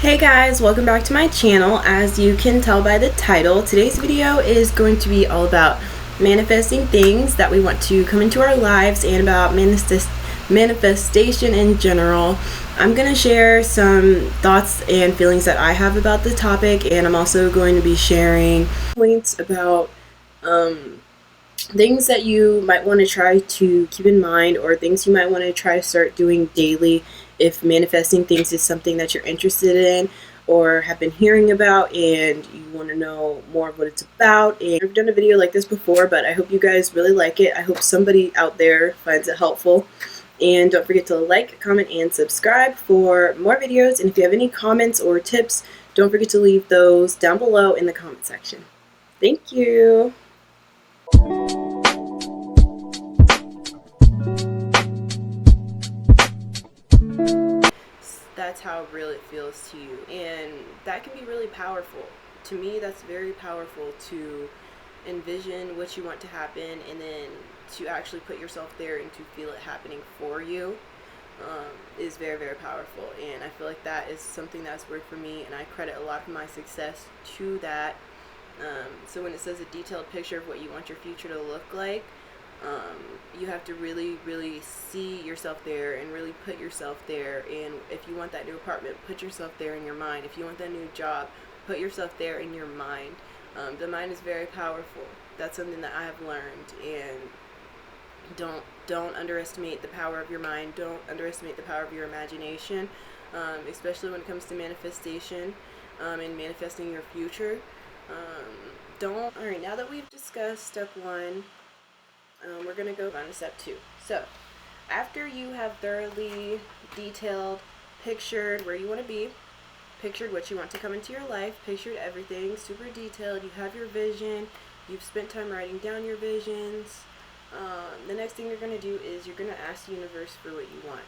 Hey guys, welcome back to my channel. As you can tell by the title, today's video is going to be all about manifesting things that we want to come into our lives and about manifestation in general. I'm going to share some thoughts and feelings that I have about the topic, and I'm also going to be sharing points about things that you might want to try to keep in mind, or things you might want to try to start doing daily if manifesting things is something that you're interested in or have been hearing about and you want to know more of what it's about. And I've done a video like this before, but I hope you guys really like it. I hope somebody out there finds it helpful. And don't forget to like, comment, and subscribe for more videos. And if you have any comments or tips, don't forget to leave those down below in the comment section. Thank you. That's how real it feels to you, and that can be really powerful. To me, that's very powerful to envision what you want to happen and then to actually put yourself there and to feel it happening for you is very, very powerful. And I feel like that is something that's worked for me, and I credit a lot of my success to that. So when it says a detailed picture of what you want your future to look like, you have to really see yourself there and really put yourself there. And if you want that new apartment, put yourself there in your mind. If you want that new job, put yourself there in your mind. The mind is very powerful. That's something that I have learned. And don't underestimate the power of your mind. Don't underestimate the power of your imagination, especially when it comes to manifestation and manifesting your future. Alright, now that we've discussed step one, we're going to go on to step two. So, after you have thoroughly detailed, pictured where you want to be, pictured what you want to come into your life, pictured everything, super detailed, you have your vision, you've spent time writing down your visions, the next thing you're going to do is you're going to ask the universe for what you want.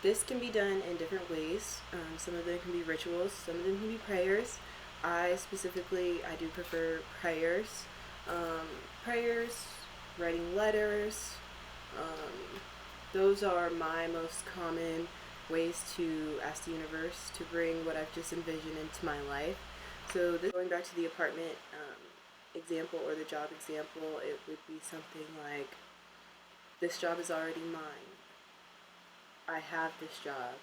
This can be done in different ways. Some of them can be rituals, some of them can be prayers. I do prefer prayers. Writing letters, those are my most common ways to ask the universe to bring what I've just envisioned into my life. So going back to the apartment example or the job example, it would be something like, this job is already mine. I have this job.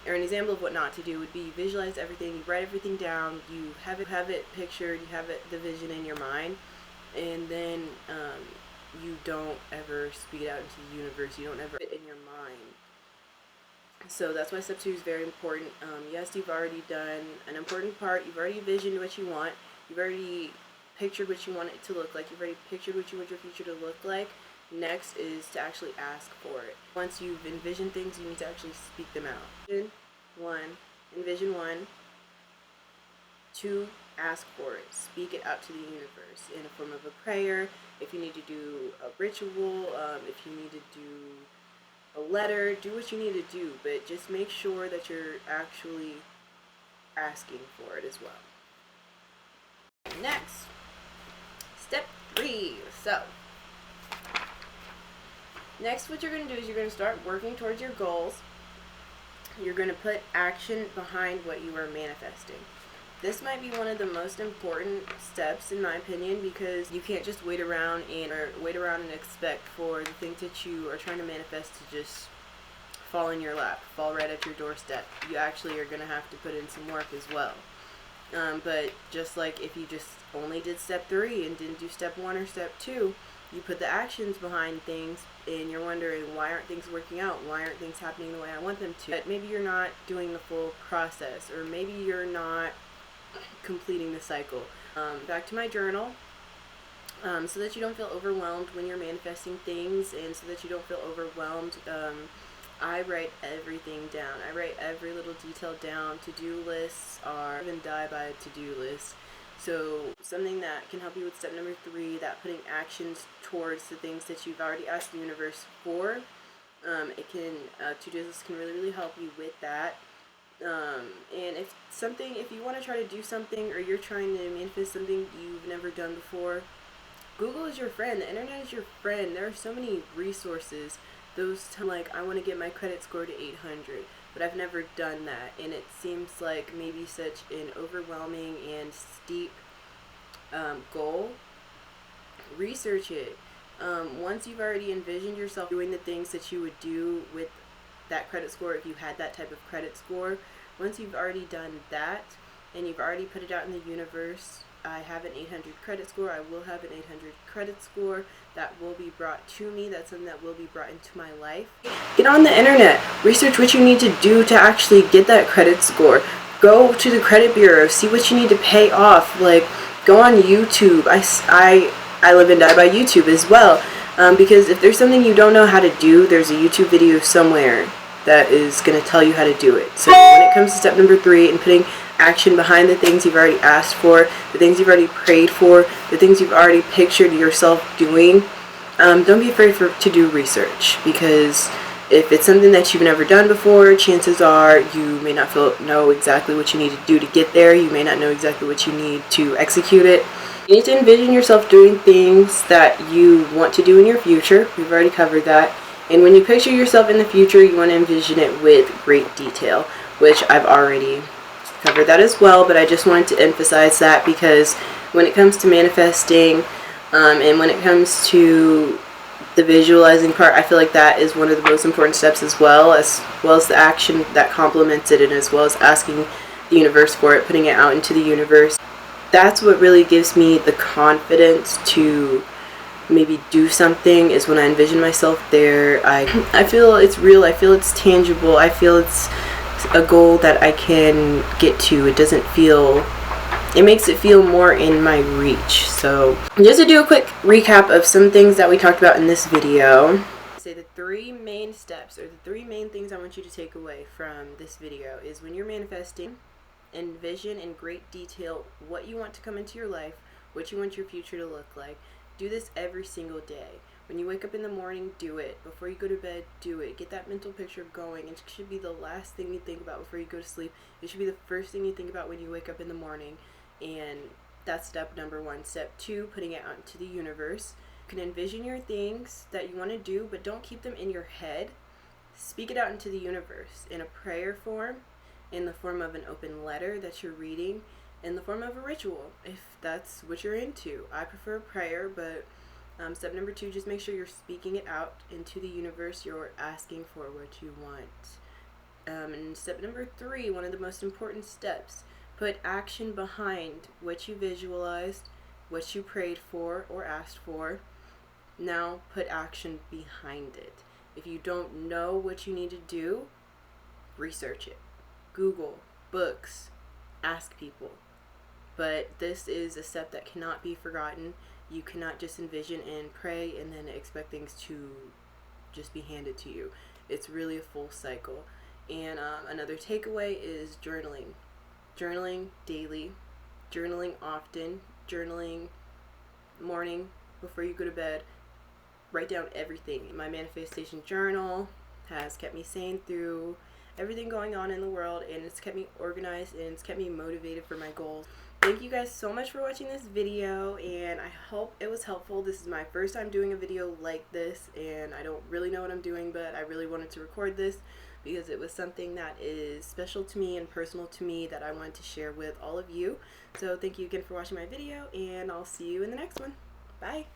Or an example of what not to do would be, you visualize everything, you write everything down, you have it pictured, you have the vision in your mind, and then you don't ever speak it out into the universe. You don't ever put it in your mind. So that's why step two is very important. Yes, you've already done an important part. You've already visioned what you want. You've already pictured what you want it to look like. You've already pictured what you want your future to look like. Next is to actually ask for it. Once you've envisioned things, you need to actually speak them out. Envision one. Two, ask for it. Speak it out to the universe in a form of a prayer. If you need to do a ritual, if you need to do a letter, do what you need to do, but just make sure that you're actually asking for it as well. Next, step three. So, next what you're going to do is you're going to start working towards your goals. You're going to put action behind what you are manifesting. This might be one of the most important steps in my opinion, because you can't just wait around and expect for the things that you are trying to manifest to just fall in your lap, fall right at your doorstep. You actually are going to have to put in some work as well. But just like if you just only did step three and didn't do step one or step two, you put the actions behind things and you're wondering, why aren't things working out? Why aren't things happening the way I want them to? But maybe you're not doing the full process, or maybe you're not completing the cycle. Back to my journal, so that you don't feel overwhelmed when you're manifesting things, and so that you don't feel overwhelmed, I write everything down. I write every little detail down. To-do lists are live and die by a to-do list. So something that can help you with step number three, that putting actions towards the things that you've already asked the universe for, to-do lists can really help you with that. And if you want to try to do something, or you're trying to manifest something you've never done before, Google is your friend. The internet is your friend. There are so many resources. Like, I want to get my credit score to 800. but I've never done that, and it seems like maybe such an overwhelming and steep goal. Research it. Once you've already envisioned yourself doing the things that you would do with that credit score, if you had that type of credit score, once you've already done that and you've already put it out in the universe, I have an 800 credit score, I will have an 800 credit score that will be brought to me, that's something that will be brought into my life. Get on the internet, research what you need to do to actually get that credit score. Go to the credit bureau, see what you need to pay off. Like, go on YouTube. I live and die by YouTube as well, because if there's something you don't know how to do, there's a YouTube video somewhere that is going to tell you how to do it. So when it comes to step number 3 and putting action behind the things you've already asked for, the things you've already prayed for, the things you've already pictured yourself doing, don't be afraid to do research, because if it's something that you've never done before, chances are you may not know exactly what you need to do to get there. You may not know exactly what you need to execute it. You need to envision yourself doing things that you want to do in your future. We've already covered that. And when you picture yourself in the future, you want to envision it with great detail, which I've already covered that as well, but I just wanted to emphasize that, because when it comes to manifesting and when it comes to the visualizing part, I feel like that is one of the most important steps, as well as the action that complements it, and as well as asking the universe for it, putting it out into the universe. That's what really gives me the confidence to maybe do something, is when I envision myself there. I feel it's real, I feel it's tangible, I feel it's a goal that I can get to. It makes it feel more in my reach. So just to do a quick recap of some things that we talked about in this video. Say the 3 main steps, or the 3 main things I want you to take away from this video is: when you're manifesting, envision in great detail what you want to come into your life, what you want your future to look like. Do this every single day. When you wake up in the morning, do it. Before you go to bed, do it. Get that mental picture going. It should be the last thing you think about before you go to sleep. It should be the first thing you think about when you wake up in the morning. And that's step number 1. Step 2, putting it out into the universe. You can envision your things that you want to do, but don't keep them in your head. Speak it out into the universe in a prayer form, in the form of an open letter that you're reading, in the form of a ritual, if that's what you're into. I prefer prayer, but step number 2, just make sure you're speaking it out into the universe. You're asking for what you want. And step number 3, one of the most important steps, put action behind what you visualized, what you prayed for or asked for. Now put action behind it. If you don't know what you need to do, research it. Google, books, ask people. But this is a step that cannot be forgotten. You cannot just envision and pray and then expect things to just be handed to you. It's really a full cycle. And another takeaway is journaling. Journaling daily, journaling often, journaling morning before you go to bed. Write down everything. My manifestation journal has kept me sane through everything going on in the world, and it's kept me organized, and it's kept me motivated for my goals. Thank you guys so much for watching this video, and I hope it was helpful. This is my first time doing a video like this, and I don't really know what I'm doing, but I really wanted to record this because it was something that is special to me and personal to me that I wanted to share with all of you. So thank you again for watching my video, and I'll see you in the next one. Bye!